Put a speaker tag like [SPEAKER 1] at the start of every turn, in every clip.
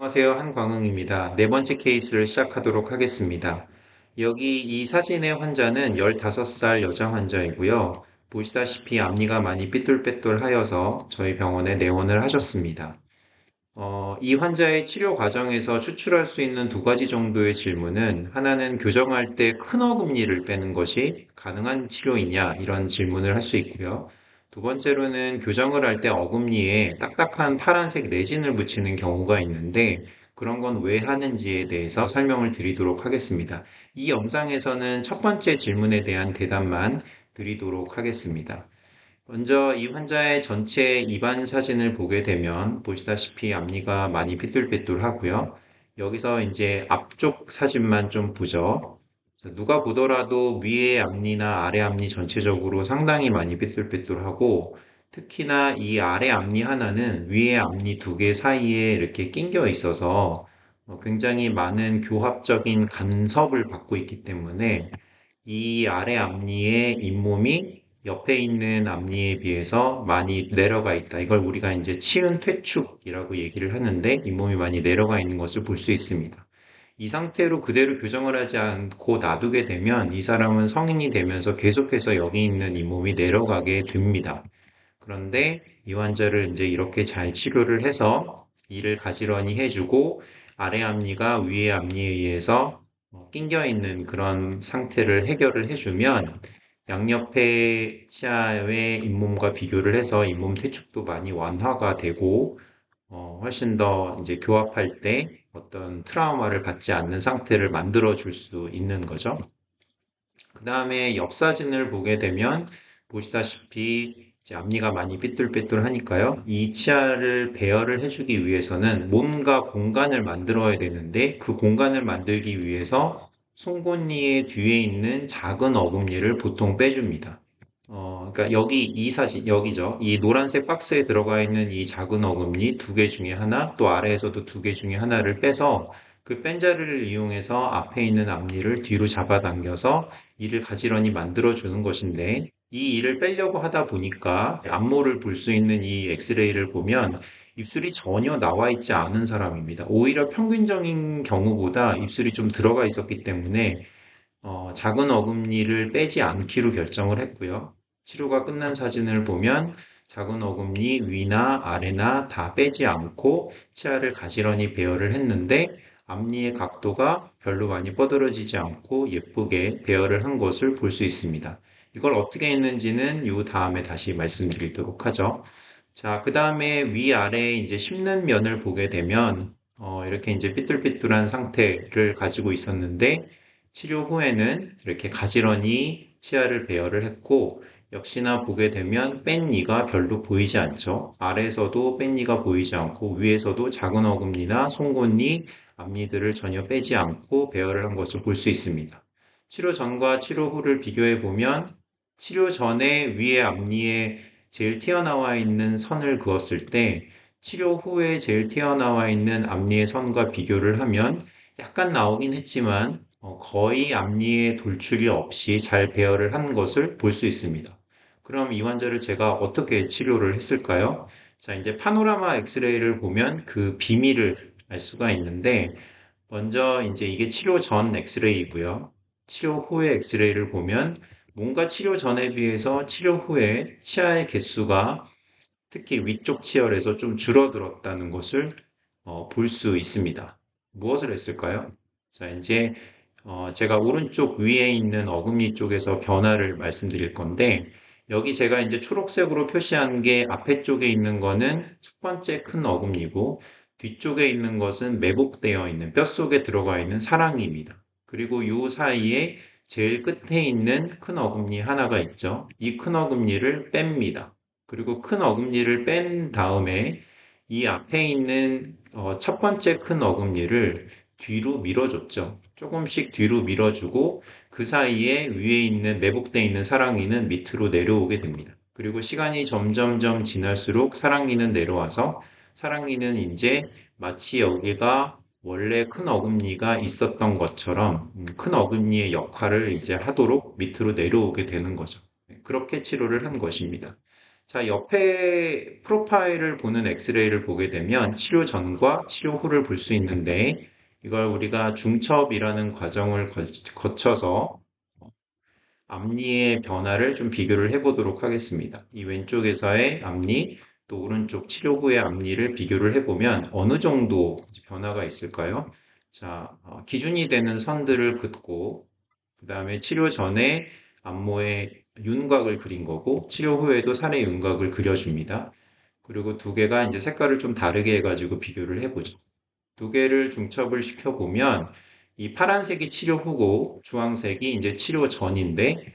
[SPEAKER 1] 안녕하세요. 한광흥입니다. 네 번째 케이스를 시작하도록 하겠습니다. 여기 이 사진의 환자는 15살 여자 환자이고요. 보시다시피 앞니가 많이 삐뚤빼뚤하여서 저희 병원에 내원을 하셨습니다. 이 환자의 치료 과정에서 추출할 수 있는 두 가지 정도의 질문은 하나는 교정할 때 큰 어금니를 빼는 것이 가능한 치료이냐 이런 질문을 할 수 있고요. 두 번째로는 교정을 할 때 어금니에 딱딱한 파란색 레진을 붙이는 경우가 있는데 그런 건 왜 하는지에 대해서 설명을 드리도록 하겠습니다. 이 영상에서는 첫 번째 질문에 대한 대답만 드리도록 하겠습니다. 먼저 이 환자의 전체 입안 사진을 보게 되면 보시다시피 앞니가 많이 삐뚤빼뚤하고요. 여기서 이제 앞쪽 사진만 좀 보죠. 누가 보더라도 위의 앞니나 아래 앞니 전체적으로 상당히 많이 삐뚤빼뚤하고 특히나 이 아래 앞니 하나는 위의 앞니 두 개 사이에 이렇게 낑겨 있어서 굉장히 많은 교합적인 간섭을 받고 있기 때문에 이 아래 앞니의 잇몸이 옆에 있는 앞니에 비해서 많이 내려가 있다. 이걸 우리가 이제 치은 퇴축이라고 얘기를 하는데 잇몸이 많이 내려가 있는 것을 볼 수 있습니다. 이 상태로 그대로 교정을 하지 않고 놔두게 되면 이 사람은 성인이 되면서 계속해서 여기 있는 잇몸이 내려가게 됩니다. 그런데 이 환자를 이제 이렇게 잘 치료를 해서 이를 가지런히 해주고 아래 앞니가 위의 앞니에 의해서 낑겨 있는 그런 상태를 해결을 해주면 양옆의 치아의 잇몸과 비교를 해서 잇몸 퇴축도 많이 완화가 되고 훨씬 더 이제 교합할 때 어떤 트라우마를 받지 않는 상태를 만들어 줄 수 있는 거죠. 그 다음에 옆 사진을 보게 되면 보시다시피 이제 앞니가 많이 삐뚤빼뚤하니까요. 이 치아를 배열을 해주기 위해서는 뭔가 공간을 만들어야 되는데 그 공간을 만들기 위해서 송곳니의 뒤에 있는 작은 어금니를 보통 빼줍니다. 그러니까 여기 이 사진, 여기죠. 이 노란색 박스에 들어가 있는 이 작은 어금니 두 개 중에 하나, 또 아래에서도 두 개 중에 하나를 빼서 그 뺀 자리를 이용해서 앞에 있는 앞니를 뒤로 잡아당겨서 이를 가지런히 만들어주는 것인데 이 이를 빼려고 하다 보니까 앞모를 볼 수 있는 이 엑스레이를 보면 입술이 전혀 나와 있지 않은 사람입니다. 오히려 평균적인 경우보다 입술이 좀 들어가 있었기 때문에 작은 어금니를 빼지 않기로 결정을 했고요. 치료가 끝난 사진을 보면 작은 어금니 위나 아래나 다 빼지 않고 치아를 가지런히 배열을 했는데 앞니의 각도가 별로 많이 뻗어지지 않고 예쁘게 배열을 한 것을 볼 수 있습니다. 이걸 어떻게 했는지는 이 다음에 다시 말씀드리도록 하죠. 자, 그 다음에 위아래 이제 씹는 면을 보게 되면 이렇게 이제 삐뚤삐뚤한 상태를 가지고 있었는데 치료 후에는 이렇게 가지런히 치아를 배열을 했고 역시나 보게 되면 뺀 이가 별로 보이지 않죠. 아래에서도 뺀 이가 보이지 않고 위에서도 작은 어금니나 송곳니, 앞니들을 전혀 빼지 않고 배열을 한 것을 볼 수 있습니다. 치료 전과 치료 후를 비교해 보면 치료 전에 위에 앞니에 제일 튀어나와 있는 선을 그었을 때 치료 후에 제일 튀어나와 있는 앞니의 선과 비교를 하면 약간 나오긴 했지만 거의 앞니에 돌출이 없이 잘 배열을 한 것을 볼 수 있습니다. 그럼 이 환자를 제가 어떻게 치료를 했을까요? 자, 이제 파노라마 엑스레이를 보면 그 비밀을 알 수가 있는데 먼저 이제 이게 치료 전 엑스레이고요. 치료 후의 엑스레이를 보면 뭔가 치료 전에 비해서 치료 후에 치아의 개수가 특히 위쪽 치열에서 좀 줄어들었다는 것을 볼 수 있습니다. 무엇을 했을까요? 자, 이제 제가 오른쪽 위에 있는 어금니 쪽에서 변화를 말씀드릴 건데 여기 제가 이제 초록색으로 표시한 게 앞에 쪽에 있는 거는 첫 번째 큰 어금니고 뒤쪽에 있는 것은 매복되어 있는 뼛속에 들어가 있는 사랑니입니다. 그리고 이 사이에 제일 끝에 있는 큰 어금니 하나가 있죠. 이 큰 어금니를 뺍니다. 그리고 큰 어금니를 뺀 다음에 이 앞에 있는 첫 번째 큰 어금니를 뒤로 밀어줬죠. 조금씩 뒤로 밀어주고 그 사이에 위에 있는 매복되어 있는 사랑니는 밑으로 내려오게 됩니다. 그리고 시간이 점점점 지날수록 사랑니는 내려와서 사랑니는 이제 마치 여기가 원래 큰 어금니가 있었던 것처럼 큰 어금니의 역할을 이제 하도록 밑으로 내려오게 되는 거죠. 그렇게 치료를 한 것입니다. 자, 옆에 프로파일을 보는 엑스레이를 보게 되면 치료 전과 치료 후를 볼 수 있는데 이걸 우리가 중첩이라는 과정을 거쳐서 앞니의 변화를 좀 비교를 해보도록 하겠습니다. 이 왼쪽에서의 앞니, 또 오른쪽 치료 후의 앞니를 비교를 해보면 어느 정도 변화가 있을까요? 자, 기준이 되는 선들을 긋고, 그 다음에 치료 전에 앞모에 윤곽을 그린 거고, 치료 후에도 살의 윤곽을 그려줍니다. 그리고 두 개가 이제 색깔을 좀 다르게 해가지고 비교를 해보죠. 두 개를 중첩을 시켜보면, 이 파란색이 치료 후고, 주황색이 이제 치료 전인데,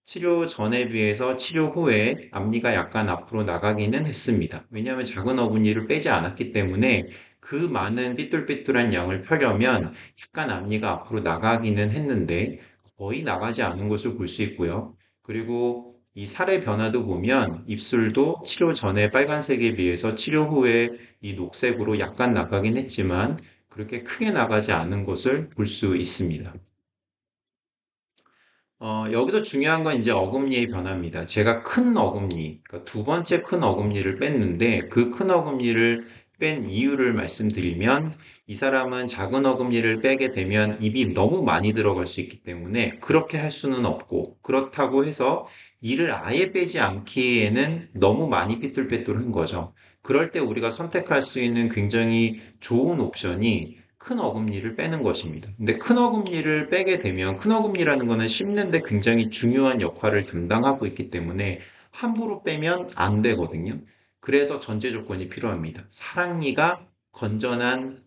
[SPEAKER 1] 치료 전에 비해서 치료 후에 앞니가 약간 앞으로 나가기는 했습니다. 왜냐하면 작은 어금니를 빼지 않았기 때문에 그 많은 삐뚤삐뚤한 양을 펴려면 약간 앞니가 앞으로 나가기는 했는데 거의 나가지 않은 것을 볼 수 있고요. 그리고 이 살의 변화도 보면 입술도 치료 전에 빨간색에 비해서 치료 후에 이 녹색으로 약간 나가긴 했지만 그렇게 크게 나가지 않은 것을 볼 수 있습니다. 여기서 중요한 건 이제 어금니의 변화입니다. 제가 큰 어금니, 그러니까 두 번째 큰 어금니를 뺐는데 그 큰 어금니를 뺀 이유를 말씀드리면 이 사람은 작은 어금니를 빼게 되면 입이 너무 많이 들어갈 수 있기 때문에 그렇게 할 수는 없고 그렇다고 해서 이를 아예 빼지 않기에는 너무 많이 삐뚤빼뚤한 거죠. 그럴 때 우리가 선택할 수 있는 굉장히 좋은 옵션이 큰 어금니를 빼는 것입니다. 근데 큰 어금니를 빼게 되면 큰 어금니라는 거는 씹는데 굉장히 중요한 역할을 담당하고 있기 때문에 함부로 빼면 안 되거든요. 그래서 전제 조건이 필요합니다. 사랑니가 건전한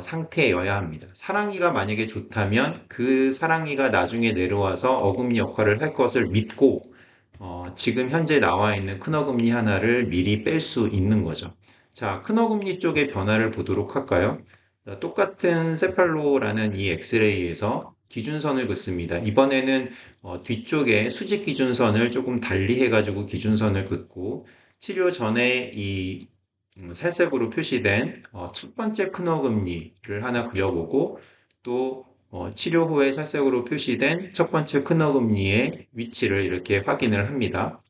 [SPEAKER 1] 상태여야 합니다. 사랑니가 만약에 좋다면 그 사랑니가 나중에 내려와서 어금니 역할을 할 것을 믿고 지금 현재 나와 있는 큰 어금니 하나를 미리 뺄 수 있는 거죠. 자, 큰 어금니 쪽의 변화를 보도록 할까요? 자, 똑같은 세팔로라는 이 엑스레이에서 기준선을 긋습니다. 이번에는 뒤쪽에 수직 기준선을 조금 달리 해가지고 기준선을 긋고 치료 전에 이 살색으로 표시된 첫 번째 큰 어금니를 하나 그려보고 또 치료 후에 살색으로 표시된 첫 번째 큰 어금니의 위치를 이렇게 확인을 합니다.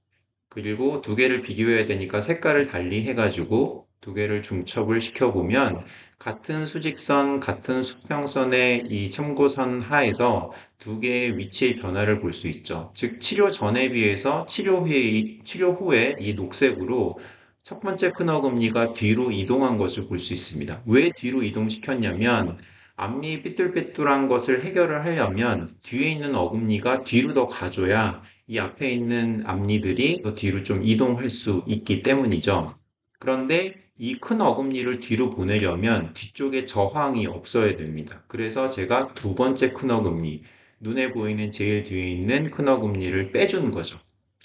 [SPEAKER 1] 그리고 두 개를 비교해야 되니까 색깔을 달리 해가지고 두 개를 중첩을 시켜보면 같은 수직선, 같은 수평선의 이 참고선 하에서 두 개의 위치의 변화를 볼 수 있죠. 즉, 치료 전에 비해서 치료 후에 이 녹색으로 첫 번째 큰 어금니가 뒤로 이동한 것을 볼 수 있습니다. 왜 뒤로 이동시켰냐면 앞니 삐뚤빼뚤한 것을 해결을 하려면 뒤에 있는 어금니가 뒤로 더 가줘야 이 앞에 있는 앞니들이 더 뒤로 좀 이동할 수 있기 때문이죠. 그런데 이 큰 어금니를 뒤로 보내려면 뒤쪽에 저항이 없어야 됩니다. 그래서 제가 두 번째 큰 어금니, 눈에 보이는 제일 뒤에 있는 큰 어금니를 빼준 거죠.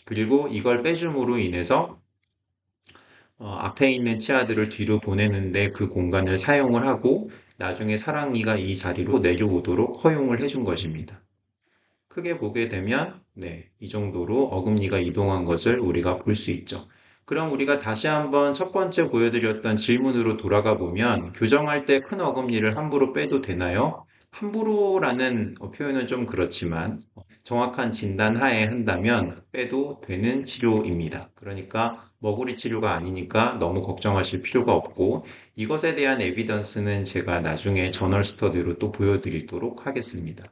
[SPEAKER 1] 그리고 이걸 빼줌으로 인해서 앞에 있는 치아들을 뒤로 보내는데 그 공간을 사용을 하고 나중에 사랑니가 이 자리로 내려오도록 허용을 해준 것입니다. 크게 보게 되면 네, 이 정도로 어금니가 이동한 것을 우리가 볼 수 있죠. 그럼 우리가 다시 한번 첫 번째 보여드렸던 질문으로 돌아가 보면 교정할 때 큰 어금니를 함부로 빼도 되나요? 함부로라는 표현은 좀 그렇지만 정확한 진단 하에 한다면 빼도 되는 치료입니다. 그러니까 머구리 치료가 아니니까 너무 걱정하실 필요가 없고 이것에 대한 에비던스는 제가 나중에 저널 스터디로 또 보여드리도록 하겠습니다.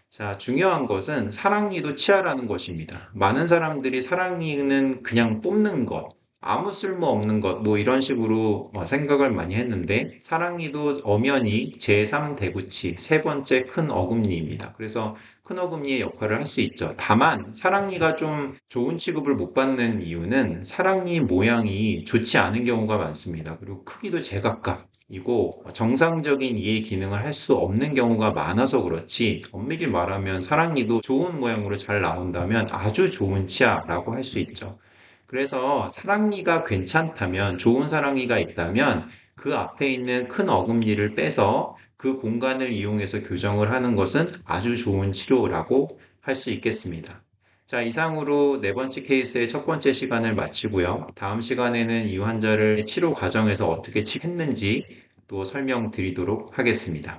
[SPEAKER 1] 자, 중요한 것은 사랑니도 치아라는 것입니다. 많은 사람들이 사랑니는 그냥 뽑는 것, 아무 쓸모 없는 것, 뭐 이런 식으로 생각을 많이 했는데, 사랑니도 엄연히 제3대구치, 세 번째 큰 어금니입니다. 그래서 큰 어금니의 역할을 할 수 있죠. 다만, 사랑니가 좀 좋은 취급을 못 받는 이유는 사랑니 모양이 좋지 않은 경우가 많습니다. 그리고 크기도 제각각. 이고 정상적인 이해 기능을 할 수 없는 경우가 많아서 그렇지 엄밀히 말하면 사랑니도 좋은 모양으로 잘 나온다면 아주 좋은 치아라고 할 수 있죠. 그래서 사랑니가 괜찮다면 좋은 사랑니가 있다면 그 앞에 있는 큰 어금니를 빼서 그 공간을 이용해서 교정을 하는 것은 아주 좋은 치료라고 할 수 있겠습니다. 자, 이상으로 네 번째 케이스의 첫 번째 시간을 마치고요. 다음 시간에는 이 환자를 치료 과정에서 어떻게 치료했는지 또 설명드리도록 하겠습니다.